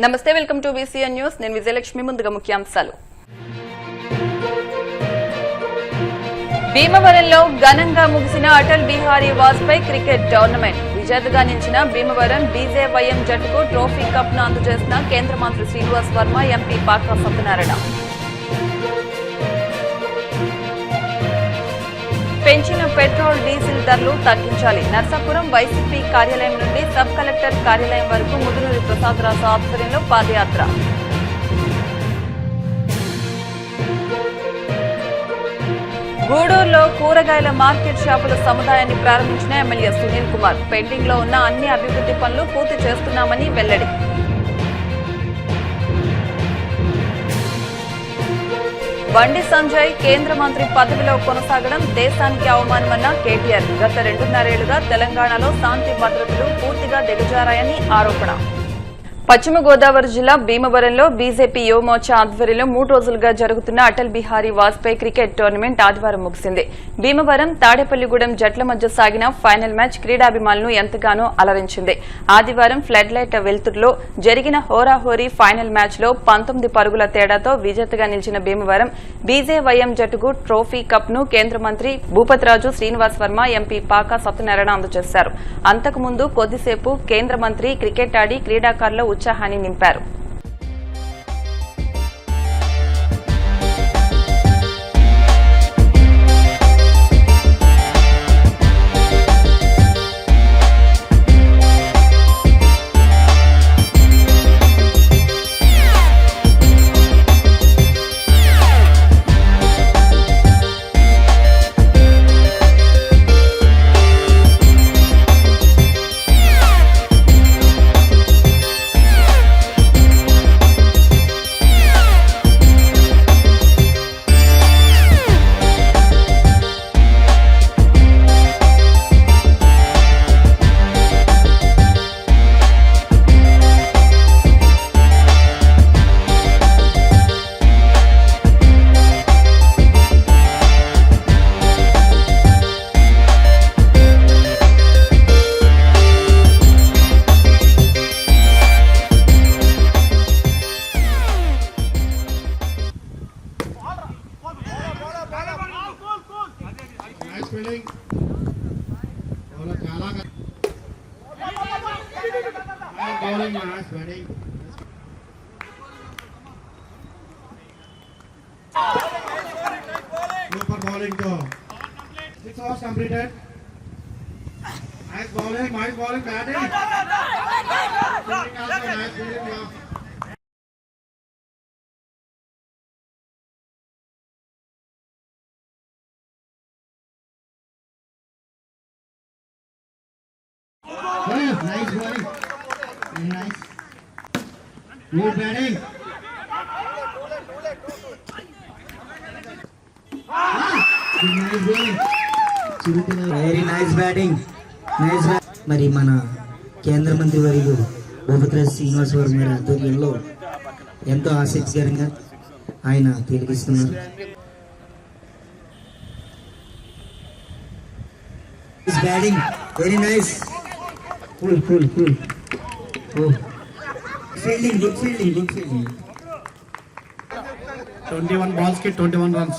నమస్తే, welcome to VCN news. నేను విజయలక్ష్మి. ముందుగా ముఖ్యాంశాలు. భీమవరంలో ఘనంగా ముగిసిన అటల్ బిహారీ వాజ్పేయి క్రికెట్ టోర్నమెంట్. విజేతగా నిలిచిన భీమవరం BJYM జట్టుకు ట్రోఫీ కప్ ను అందజేసిన కేంద్ర మంత్రి శ్రీనివాస్ వర్మ, ఎంపీ పాకా సత్యనారాయణ. పెంచిన పెట్రోల్ డీజిల్ ధరలు తగ్గించాలి. నర్సాపురం వైసీపీ కార్యాలయం నుండి సబ్ కలెక్టర్ కార్యాలయం వరకు ముదునూరి ప్రసాదరాజు ఆధ్వర్యంలో పాదయాత్ర. గూడూరులో కూరగాయల మార్కెట్ షాపుల సముదాయాన్ని ప్రారంభించిన ఎమ్మెల్యే సునీల్ కుమార్. పెండింగ్ లో ఉన్న అన్ని అభివృద్ధి పనులు పూర్తి చేస్తున్నామని వెల్లడి. బండి సంజయ్ కేంద్ర మంత్రి పదవిలో కొనసాగడం దేశానికి అవమానమన్న కేటీఆర్. గత 2.5 ఏళ్లుగా తెలంగాణలో శాంతి భద్రతలు పూర్తిగా దిగజారాయని ఆరోపణ. పశ్చిమ గోదావరి జిల్లా భీమవరంలో బీజేపీ యువమోర్చా ఆధ్వర్యంలో 3 రోజులుగా జరుగుతున్న అటల్ బిహారీ వాజ్పేయి క్రికెట్ టోర్నమెంట్ ఆదివారం ముగిసింది. భీమవరం తాడేపల్లిగూడెం జట్ల మధ్య సాగిన ఫైనల్ మ్యాచ్ క్రీడాభిమానులను ఎంతగానో అలరించింది. ఆదివారం ఫ్లడ్ లైట్ వెలుతురులో జరిగిన హోరాహోరీ ఫైనల్ మ్యాచ్ లో 19 పరుగుల తేడాతో విజేతగా నిలిచిన భీమవరం BJYM జట్టుకు ట్రోఫీ కప్ ను కేంద్ర మంత్రి భూపతిరాజు, శ్రీనివాస్ వర్మ, ఎంపీ పాకా సత్యనారాయణ అందజేశారు. అంతకుముందు కొద్దిసేపు కేంద్ర మంత్రి క్రికెట్ ఆడి క్రీడాకారుల ఉత్సాహాన్ని నింపారు. Super bowling go. 6 overs completed. Nice bowling, batting. Fielding also nice fielding. Nice bowling. Very nice. Good batting. Very nice batting. మరి మన కేంద్ర మంత్రి వర్యులు భూపతిరాజు శ్రీనివాస్ వర్మ గారి ఆధ్వర్యంలో ఎంతో ఆసక్తికరంగా ఆయన తిలకిస్తున్నారు. Batting very nice. Full fielding, good fielding. 21 balls ki 21 runs.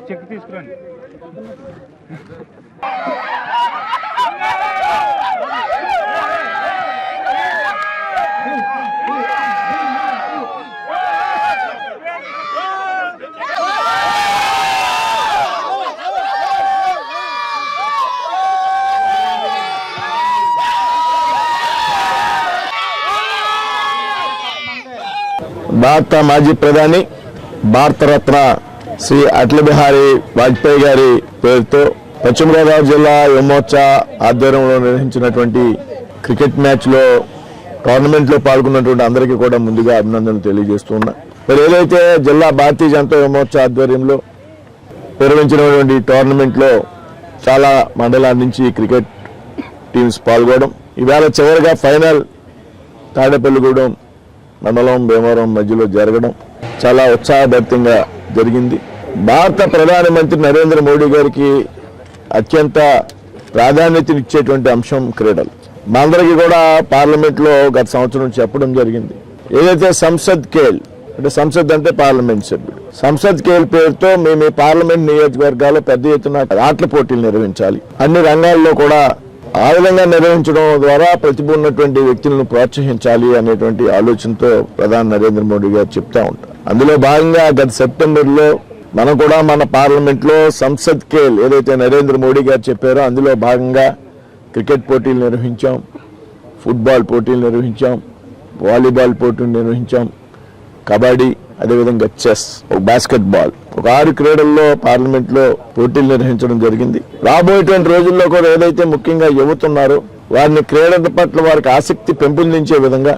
Check తీసుకురండి. భారత మాజీ ప్రధాని, భారతరత్న శ్రీ అటల్ బిహారీ వాజ్పేయి గారి పేరుతో పశ్చిమ గోదావరి జిల్లా యువమోర్చా ఆధ్వర్యంలో నిర్వహించినటువంటి క్రికెట్ మ్యాచ్లో టోర్నమెంట్లో పాల్గొన్నటువంటి అందరికీ కూడా ముందుగా అభినందనలు తెలియజేస్తున్నా. మరి ఏదైతే జిల్లా భారతీయ జనతా యువమోర్చా ఆధ్వర్యంలో నిర్వహించినటువంటి టోర్నమెంట్లో చాలా మండలాల నుంచి క్రికెట్ టీమ్స్ పాల్గొనడం, ఈవేళ చివరిగా ఫైనల్ తాడేపల్లిగూడెం మండలం భీమవరం మధ్యలో జరగడం చాలా ఉత్సాహభరితంగా జరిగింది. భారత ప్రధానమంత్రి నరేంద్ర మోడీ గారికి అత్యంత ప్రాధాన్యతనిచ్చేటువంటి అంశం క్రీడలు. మా అందరికీ కూడా పార్లమెంట్లో గత సంవత్సరం చెప్పడం జరిగింది. ఏదైతే సంసద్ ఖేల్ అంటే సంసద్ అంటే పార్లమెంట్ సభ్యుడు, సంసద్ ఖేల్ పేరుతో మేము ఈ పార్లమెంట్ నియోజకవర్గాల్లో పెద్ద ఎత్తున ఆటల పోటీలు నిర్వహించాలి. అన్ని రంగాల్లో కూడా ఆ విధంగా నిర్వహించడం ద్వారా ప్రతిభ ఉన్నటువంటి వ్యక్తులను ప్రోత్సహించాలి అనేటువంటి ఆలోచనతో ప్రధాని నరేంద్ర మోడీ గారు చెప్తా ఉంటారు. అందులో భాగంగా గత సెప్టెంబర్లో మనం కూడా మన పార్లమెంట్ లో సంసద్ ఖేల్ ఏదైతే నరేంద్ర మోడీ గారు చెప్పారో అందులో భాగంగా క్రికెట్ పోటీలు నిర్వహించాం, ఫుట్బాల్ పోటీలు నిర్వహించాం, వాలీబాల్ పోటీలు నిర్వహించాం, కబడ్డీ, అదేవిధంగా చెస్, బాస్కెట్ బాల్, ఒక 6 క్రీడల్లో పార్లమెంట్ లో పోటీలు నిర్వహించడం జరిగింది. రాబోయేటువంటి రోజుల్లో కూడా ఏదైతే ముఖ్యంగా యువతున్నారో వారిని క్రీడల పట్ల వారికి ఆసక్తి పెంపొందించే విధంగా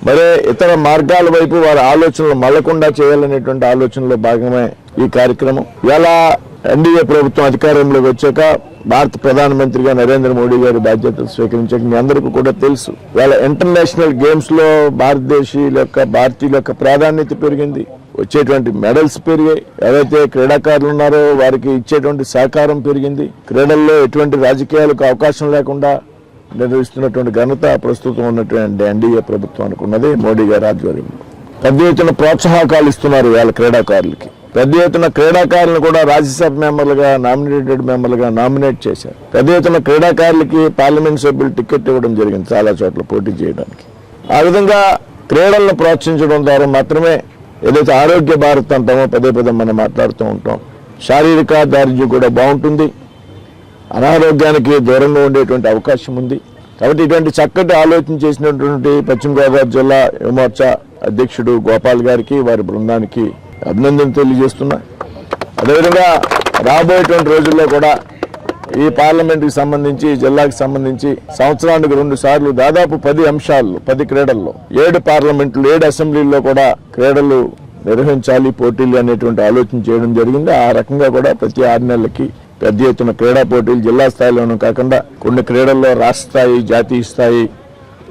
మరే ఇతర మార్గాల వైపు వారి ఆలోచనలు మళ్లకుండా చేయాలనేటువంటి ఆలోచనలో భాగమే ఈ కార్యక్రమం. ఇలా ఎన్డీఏ ప్రభుత్వం అధికారంలోకి వచ్చాక భారత ప్రధానమంత్రిగా నరేంద్ర మోడీ గారి బాధ్యతలు స్వీకరించాక మీ అందరికీ కూడా తెలుసు, ఇవాళ ఇంటర్నేషనల్ గేమ్స్ లో భారతీయుల యొక్క ప్రాధాన్యత పెరిగింది, వచ్చేటువంటి మెడల్స్ పెరిగాయి, ఎవరైతే క్రీడాకారులు ఉన్నారో వారికి ఇచ్చేటువంటి సహకారం పెరిగింది, క్రీడల్లో ఎటువంటి రాజకీయాలకు అవకాశం లేకుండా నిర్వహిస్తున్నటువంటి ఘనత ప్రస్తుతం ఉన్నటువంటి ఎన్డీఏ ప్రభుత్వానికి ఉన్నది. మోడీ గారి ఆధ్వర్యంలో పెద్ద ఎత్తున ప్రోత్సాహకాలు ఇస్తున్నారు వాళ్ళ క్రీడాకారులకి. పెద్ద ఎత్తున క్రీడాకారులను కూడా రాజ్యసభ మెంబర్లుగా నామినేటెడ్ మెంబర్లుగా నామినేట్ చేశారు. పెద్ద ఎత్తున క్రీడాకారులకి పార్లమెంట్ సభ్యులు టికెట్ ఇవ్వడం జరిగింది చాలా చోట్ల పోటీ చేయడానికి. ఆ విధంగా క్రీడలను ప్రోత్సహించడం ద్వారా మాత్రమే ఏదైతే ఆరోగ్య భారత్ అంటామో పదే మనం మాట్లాడుతూ ఉంటాం, శారీరక దారిద్ర్యం కూడా బాగుంటుంది, అనారోగ్యానికి దూరంగా ఉండేటువంటి అవకాశం ఉంది. కాబట్టి ఇటువంటి చక్కటి ఆలోచన చేసినటువంటి పశ్చిమ గోదావరి జిల్లా యువమోర్చా అధ్యక్షుడు గోపాల్ గారికి వారి బృందానికి అభినందన తెలియజేస్తున్నా. అదేవిధంగా రాబోయేటువంటి రోజుల్లో కూడా ఈ పార్లమెంట్కి సంబంధించి జిల్లాకి సంబంధించి సంవత్సరానికి 2 సార్లు దాదాపు 10 అంశాల్లో 10 క్రీడల్లో 7 పార్లమెంట్లు 7 అసెంబ్లీల్లో కూడా క్రీడలు నిర్వహించాలి, పోటీలు అనేటువంటి ఆలోచన చేయడం జరిగింది. ఆ రకంగా కూడా ప్రతి 6 నెలలకి పెద్ద ఎత్తున క్రీడా పోటీలు జిల్లా స్థాయిలోనూ కాకుండా కొన్ని క్రీడల్లో రాష్ట్ర స్థాయి, జాతీయ స్థాయి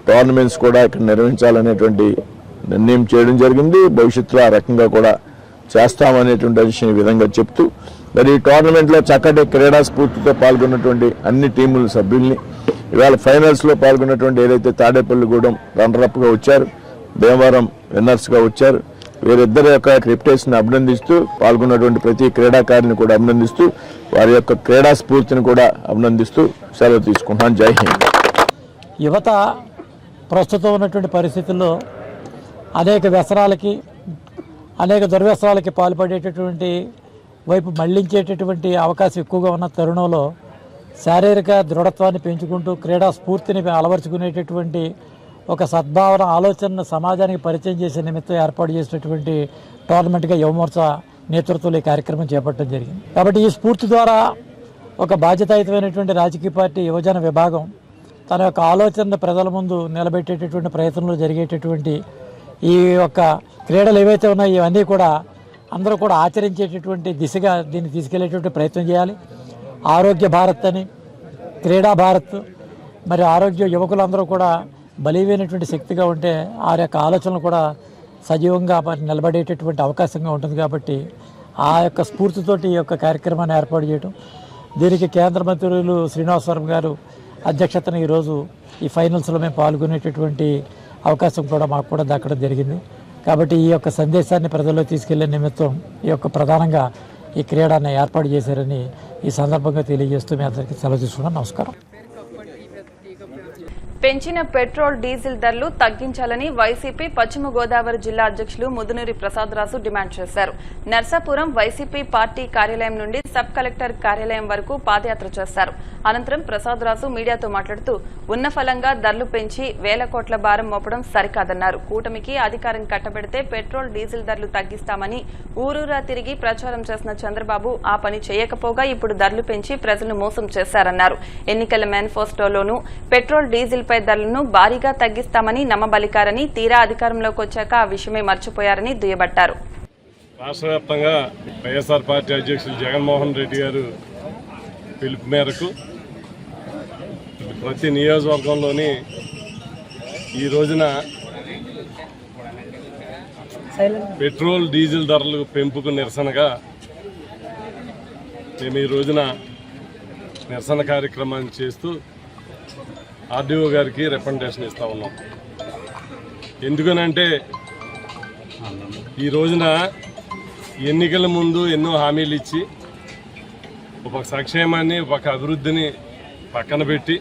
టోర్నమెంట్స్ కూడా ఇక్కడ నిర్వహించాలనేటువంటి నిర్ణయం చేయడం జరిగింది. భవిష్యత్తులో ఆ రకంగా కూడా చేస్తామనేటువంటి విషయం ఈ విధంగా చెప్తూ మరి ఈ టోర్నమెంట్లో చక్కటి క్రీడా స్ఫూర్తితో పాల్గొన్నటువంటి అన్ని టీముల సభ్యుల్ని, ఇవాళ ఫైనల్స్లో పాల్గొన్నటువంటి ఏదైతే తాడేపల్లిగూడెం రన్నరప్గా వచ్చారు, భీమవరం విన్నర్స్గా వచ్చారు, వీరిద్దరి యొక్క క్రిప్టేషన్ అభినందిస్తూ పాల్గొన్నటువంటి ప్రతి క్రీడాకారిని కూడా అభినందిస్తూ వారి యొక్క క్రీడా స్ఫూర్తిని కూడా అభినందిస్తూ సెలవు తీసుకుంటున్నాను. జై హింద్. యువత ప్రస్తుతం ఉన్నటువంటి పరిస్థితుల్లో అనేక వ్యసనాలకి, అనేక దుర్వ్యసనాలకి పాల్పడేటటువంటి వైపు మళ్లించేటటువంటి అవకాశం ఎక్కువగా ఉన్న తరుణంలో శారీరక దృఢత్వాన్ని పెంచుకుంటూ క్రీడా స్ఫూర్తిని అలవర్చుకునేటటువంటి ఒక సద్భావన ఆలోచనను సమాజానికి పరిచయం చేసే నిమిత్తం ఏర్పాటు చేసినటువంటి టోర్నమెంట్గా యువమోర్చా నేతృత్వంలో ఈ కార్యక్రమం చేపట్టడం జరిగింది. కాబట్టి ఈ స్ఫూర్తి ద్వారా ఒక బాధ్యతాయుతమైనటువంటి రాజకీయ పార్టీ యువజన విభాగం తన యొక్క ఆలోచనను ప్రజల ముందు నిలబెట్టేటటువంటి ప్రయత్నంలో జరిగేటటువంటి ఈ యొక్క క్రీడలు ఏవైతే ఉన్నాయో ఇవన్నీ కూడా అందరూ కూడా ఆచరించేటటువంటి దిశగా దీన్ని తీసుకెళ్లేటువంటి ప్రయత్నం చేయాలి. ఆరోగ్య భారత్ అని, క్రీడా భారత్, మరి ఆరోగ్య యువకులందరూ కూడా బలీవైనటువంటి శక్తిగా ఉంటే ఆ యొక్క ఆలోచనలు కూడా సజీవంగా నిలబడేటటువంటి అవకాశంగా ఉంటుంది. కాబట్టి ఆ యొక్క స్ఫూర్తితోటి ఈ యొక్క కార్యక్రమాన్ని ఏర్పాటు చేయడం, దీనికి కేంద్ర మంత్రులు శ్రీనివాసవరం గారు అధ్యక్షతన ఈరోజు ఈ ఫైనల్స్లో మేము పాల్గొనేటటువంటి అవకాశం కూడా మాకు కూడా దక్కడం జరిగింది. కాబట్టి ఈ యొక్క సందేశాన్ని ప్రజల్లో తీసుకెళ్లే నిమిత్తం ఈ యొక్క ప్రధానంగా ఈ క్రీడను ఏర్పాటు చేశారని ఈ సందర్భంగా తెలియజేస్తూ మీ అందరికీ సెలవు తీసుకున్నాను. నమస్కారం. పెంచిన పెట్రోల్, డీజిల్ ధరలు తగ్గించాలని వైసీపీ పశ్చిమ గోదావరి జిల్లా అధ్యక్షులు ముదునూరి ప్రసాదరాజు డిమాండ్ చేశారు. నర్సాపురం వైసీపీ పార్టీ కార్యాలయం నుండి సబ్ కలెక్టర్ కార్యాలయం వరకు పాదయాత్ర చేశారు. అనంతరం ప్రసాదరాజు మీడియాతో మాట్లాడుతూ ఉన్న ఫలంగా ధరలు పెంచి వేల కోట్ల భారం మోపడం సరికాదన్నారు. కూటమికి అధికారం కట్టబెడితే పెట్రోల్ డీజిల్ ధరలు తగ్గిస్తామని ఊరూరా తిరిగి ప్రచారం చేసిన చంద్రబాబు ఆ పని చేయకపోగా ఇప్పుడు ధరలు పెంచి ప్రజలను మోసం చేశారన్నారు. ఎన్నికల మేనిఫెస్టోలోనూ పెట్రోల్ డీజిల్ పై ధరలను భారీగా తగ్గిస్తామని నమ్మబలికారని, తీరా అధికారంలోకి వచ్చాక ఆ విషయమే మర్చిపోయారని దుయ్యబట్టారు. రాష్ట్ర వ్యాప్తంగా వైఎస్ఆర్ పార్టీ అధ్యక్షులు జగన్మోహన్ రెడ్డి గారు పిలుపు మేరకు ప్రతి నియోజకవర్గంలోని ఈ రోజున పెట్రోల్ డీజిల్ ధరలు పెంపుకు నిరసనగా మేము ఈ రోజున నిరసన కార్యక్రమాన్ని చేస్తూ ఆర్డీఓ గారికి రికమెండేషన్ ఇస్తా ఉన్నాం. ఎందుకనంటే ఈ రోజున ఎన్నికల ముందు ఎన్నో హామీలు ఇచ్చి ఒక సంక్షేమాన్ని ఒక అభివృద్ధిని పక్కన పెట్టి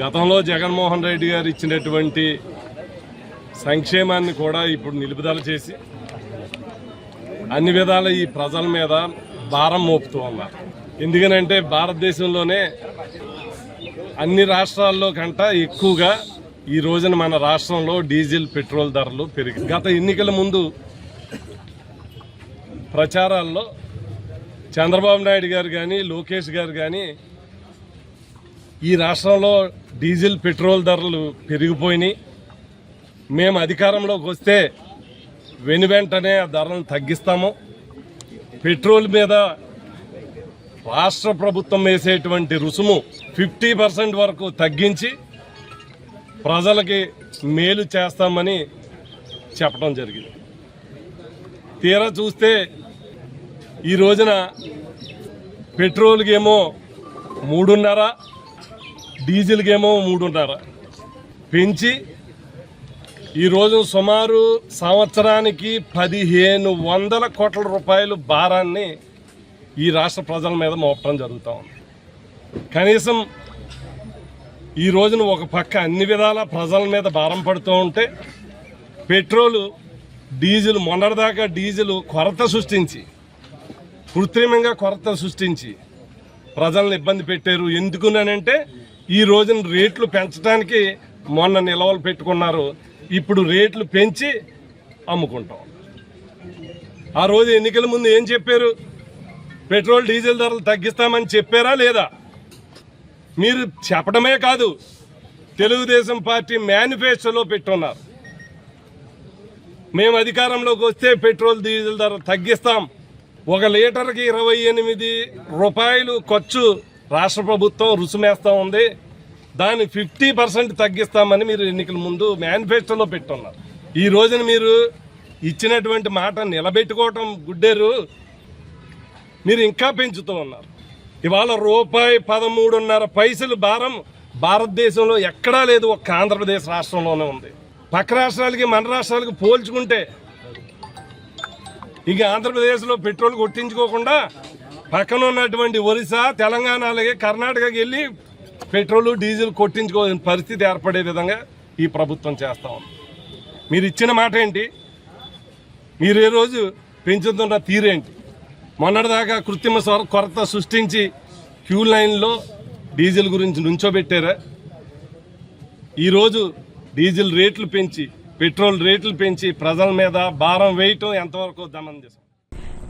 గతంలో జగన్మోహన్ రెడ్డి గారు ఇచ్చినటువంటి సంక్షేమాన్ని కూడా ఇప్పుడు నిలుపుదల చేసి అన్ని విధాల ఈ ప్రజల మీద భారం మోపుతూ ఉన్నారు. ఎందుకనంటే భారతదేశంలోనే అన్ని రాష్ట్రాల్లో కంటే ఎక్కువగా ఈ రోజున మన రాష్ట్రంలో డీజిల్ పెట్రోల్ ధరలు పెరిగి గత ఎన్నికల ముందు ప్రచారాల్లో చంద్రబాబు నాయుడు గారు కానీ లోకేష్ గారు కానీ ఈ రాష్ట్రంలో డీజిల్ పెట్రోల్ ధరలు పెరిగిపోయినాయి, మేము అధికారంలోకి వస్తే వెనువెంటనే ఆ ధరలను తగ్గిస్తాము, పెట్రోల్ మీద రాష్ట్ర ప్రభుత్వం వేసేటువంటి రుసుము 50% వరకు తగ్గించి ప్రజలకి మేలు చేస్తామని చెప్పడం జరిగింది. తీరా చూస్తే ఈ రోజున పెట్రోల్కేమో 3.5, డీజిల్కేమో 3.5 పెంచి ఈరోజు సుమారు సంవత్సరానికి 1500 కోట్ల రూపాయలు భారాన్ని ఈ రాష్ట్ర ప్రజల మీద మోపడం జరుగుతూ ఉంది. కనీసం ఈ రోజున ఒక పక్క అన్ని విధాల ప్రజల మీద భారం పడుతూ ఉంటే పెట్రోలు డీజిల్ మొన్నటిదాకా డీజిల్ కొరత సృష్టించి కృత్రిమంగా కొరత సృష్టించి ప్రజలను ఇబ్బంది పెట్టారు. ఎందుకునంటే ఈ రోజున రేట్లు పెంచడానికి మొన్న నిల్వలు పెట్టుకున్నారు, ఇప్పుడు రేట్లు పెంచి అమ్ముకుంటాం. ఆ రోజు ఎన్నికల ముందు ఏం చెప్పారు? పెట్రోల్ డీజిల్ ధరలు తగ్గిస్తామని చెప్పారా లేదా? మీరు చెప్పడమే కాదు, తెలుగుదేశం పార్టీ మేనిఫెస్టోలో పెట్టున్నారు, మేము అధికారంలోకి వస్తే పెట్రోల్ డీజిల్ ధర తగ్గిస్తాం, 1 లీటర్కి 28 రూపాయలు ఖర్చు రాష్ట్ర ప్రభుత్వం రుసుమేస్తూ ఉంది, దాన్ని 50% తగ్గిస్తామని మీరు ఎన్నికల ముందు మేనిఫెస్టోలో పెట్టున్నారు. ఈ రోజున మీరు ఇచ్చినటువంటి మాట నిలబెట్టుకోవటం గుడ్డేరు, మీరు ఇంకా పెంచుతూ ఉన్నారు. ఇవాళ ₹13.5 భారం భారతదేశంలో ఎక్కడా లేదు, ఒక్క ఆంధ్రప్రదేశ్ రాష్ట్రంలోనే ఉంది. పక్క రాష్ట్రాలకి మన రాష్ట్రాలకి పోల్చుకుంటే ఇక ఆంధ్రప్రదేశ్లో పెట్రోల్ కొట్టించుకోకుండా పక్కన ఉన్నటువంటి ఒరిస్సా, తెలంగాణ, అలాగే కర్ణాటకకి వెళ్ళి పెట్రోల్ డీజిల్ కొట్టించుకోవాల్సిన పరిస్థితి ఏర్పడే విధంగా ఈ ప్రభుత్వం చేస్తూ ఉంది. మీరు ఇచ్చిన మాట ఏంటి? మీరు ఏ రోజు పెంచుతున్న తీరేంటి? మొన్నటిదాకా కృత్రిమ కొరత సృష్టించి క్యూ లైన్లో డీజిల్ గురించి నుంచోబెట్టారా? ఈరోజు డీజిల్ రేట్లు పెంచి పెట్రోల్ రేట్లు పెంచి ప్రజల మీద భారం వేయటం ఎంతవరకు దమనం?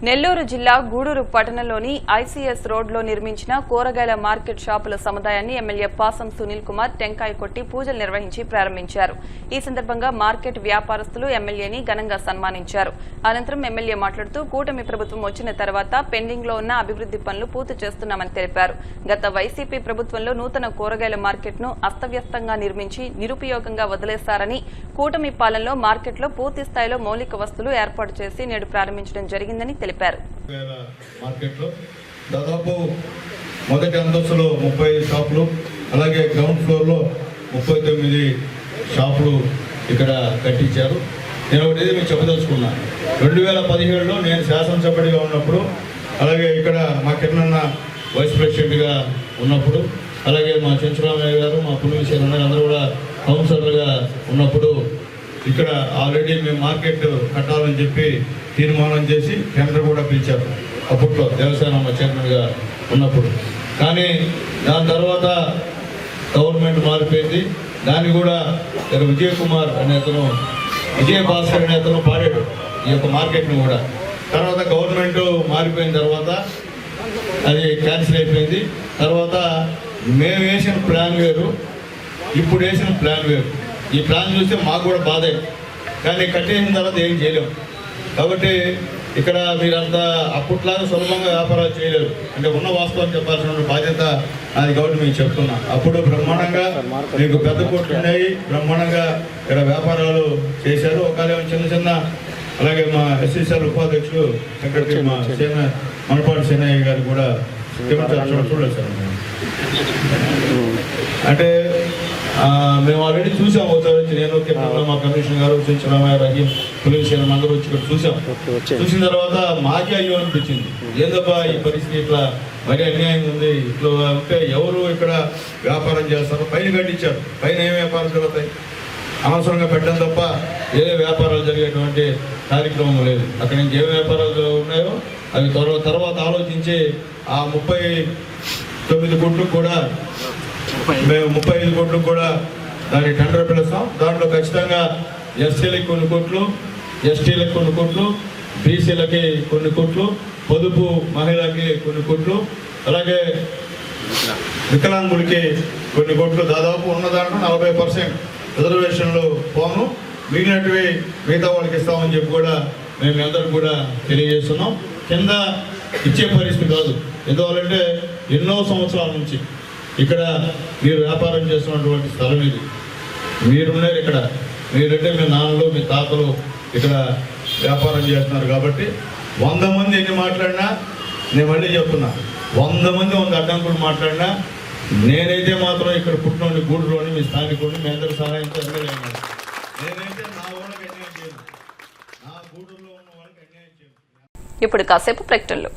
నెల్లూరు జిల్లా గూడూరు పట్టణంలోని ఐసీఎస్ రోడ్లో నిర్మించిన కూరగాయల మార్కెట్ షాపుల సముదాయాన్ని ఎమ్మెల్యే పాసం సునీల్ కుమార్ టెంకాయ కొట్టి పూజలు నిర్వహించి ప్రారంభించారు. ఈ సందర్భంగా మార్కెట్ వ్యాపారస్తులు ఎమ్మెల్యేని ఘనంగా సన్మానించారు. అనంతరం ఎమ్మెల్యే మాట్లాడుతూ కూటమి ప్రభుత్వం వచ్చిన తర్వాత పెండింగ్ లో ఉన్న అభివృద్ది పనులు పూర్తి చేస్తున్నామని తెలిపారు. గత వైసీపీ ప్రభుత్వంలో నూతన కూరగాయల మార్కెట్ ను అస్తవ్యస్తంగా నిర్మించి నిరుపయోగంగా వదిలేశారని, కూటమి పాలనలో మార్కెట్లో పూర్తి స్థాయిలో మౌలిక వస్తువులు ఏర్పాటు చేసి నేడు ప్రారంభించడం జరిగిందని తెలిపారు. మార్కెట్లో దాదాపు మొదటి అంతస్తులో 30 షాపులు, అలాగే గ్రౌండ్ ఫ్లోర్లో 39 షాపులు ఇక్కడ కట్టించారు. నేను ఒకటి మీకు చెప్పదలుచుకున్నా, 2017లో నేను శాసనసభ్యుడిగా ఉన్నప్పుడు, అలాగే ఇక్కడ మా కిరణన్న వైస్ ప్రెసిడెంట్గా ఉన్నప్పుడు, అలాగే మా చెంచురామయ్య గారు, మా పులివిశ్వర అందరూ కూడా కౌన్సిలర్గా ఉన్నప్పుడు ఇక్కడ ఆల్రెడీ మేము మార్కెట్ కట్టాలని చెప్పి తీర్మానం చేసి టెండర్ కూడా పిలిచారు. అప్పట్లో దేవసేన చైర్మన్గా ఉన్నప్పుడు కానీ దాని తర్వాత గవర్నమెంట్ మారిపోయింది. దాన్ని కూడా విజయ్ కుమార్ అనే అతను, విజయ భాస్కర్ అనే అతను పాడాడు ఈ యొక్క మార్కెట్ని కూడా. తర్వాత గవర్నమెంట్ మారిపోయిన తర్వాత అది క్యాన్సిల్ అయిపోయింది. తర్వాత మేము వేసిన ప్లాన్ వేరు, ఇప్పుడు వేసిన ప్లాన్ వేరు. ఈ ప్లాన్ చూస్తే మాకు కూడా బాధే, కానీ కట్టేసిన తర్వాత ఏం చేయలేము. కాబట్టి ఇక్కడ మీరంతా అప్పట్లాగా సులభంగా వ్యాపారాలు చేయలేరు. అంటే ఉన్న వాస్తవం చెప్పాల్సిన బాధ్యత అది కాబట్టి మీకు చెప్తున్నా. అప్పుడు బ్రహ్మాండంగా మీకు పెద్ద కోట్లు ఉన్నాయి, బ్రహ్మాండంగా ఇక్కడ వ్యాపారాలు చేశారు. ఒకవేళ చిన్న చిన్న, అలాగే మా ఎస్సీసీఆర్ ఉపాధ్యక్షులు సెక్రటరీ మా మనపాటి సేనయ్య గారు కూడా చూడలేదు సార్. అంటే మేము ఆల్రెడీ చూసాం. ఒకసారి నేను మా కమిషనర్ గారు చించరామయ్య, రహీం, పోలీస్ అందరూ వచ్చి ఇక్కడ చూసాం. చూసిన తర్వాత మాకే అయ్యో అనిపించింది. ఏందబ్బా ఈ పరిస్థితి ఇట్లా మరీ అన్యాయం ఉంది. ఇట్లా ఉంటే ఎవరు ఇక్కడ వ్యాపారం చేస్తారు? పైన కట్టించారు, పైన ఏం వ్యాపారం జరుగుతాయి? అనవసరంగా పెట్టడం తప్ప ఏ వ్యాపారాలు జరిగేటువంటి కార్యక్రమం లేదు. అక్కడ నుంచి ఏ వ్యాపారాలు ఉన్నాయో అవి తర్వాత ఆలోచించి ఆ 39 కోట్లకు కూడా మేము 35 కోట్లకు కూడా దాన్ని టెండర్ పిలుస్తాం. దాంట్లో ఖచ్చితంగా ఎస్సీలకు కొన్ని కోట్లు, ఎస్టీలకు కొన్ని కోట్లు, బీసీలకి కొన్ని కోట్లు, పొదుపు మహిళలకి కొన్ని కోట్లు, అలాగే వికలాంగులకి కొన్ని కోట్లు, దాదాపు ఉన్న దాంట్లో 40% రిజర్వేషన్లు పోను, మిగిలినటివి మిగతా వాళ్ళకి ఇస్తామని చెప్పి కూడా మేము అందరూ కూడా తెలియజేస్తున్నాం. కింద ఇచ్చే పరిస్థితి కాదు. ఎందువల్లంటే ఎన్నో సంవత్సరాల నుంచి ఇక్కడ మీరు వ్యాపారం చేస్తున్నటువంటి స్థలం ఇది. మీరున్నారు ఇక్కడ, మీరంటే మీ నాన్నలు, మీ తాతలు ఇక్కడ వ్యాపారం చేస్తున్నారు. కాబట్టి 100 మంది ఎన్ని మాట్లాడినా, నేను మళ్ళీ చెప్తున్నా, 100 మంది 100 అడ్డంకులు మాట్లాడినా, నేనైతే మాత్రం ఇక్కడ పుట్టినోని, గూడులోని, మీ స్థానికుడిని, మీ అందరి సహాయంతో ఎమ్మెల్యే. నేనైతే నా వాళ్ళకి అన్యాయం చేయను, నా గూడూరులో ఉన్న వాళ్ళకి అన్యాయం చేయను. ఇప్పుడు కాసేపు ప్రకటనలు.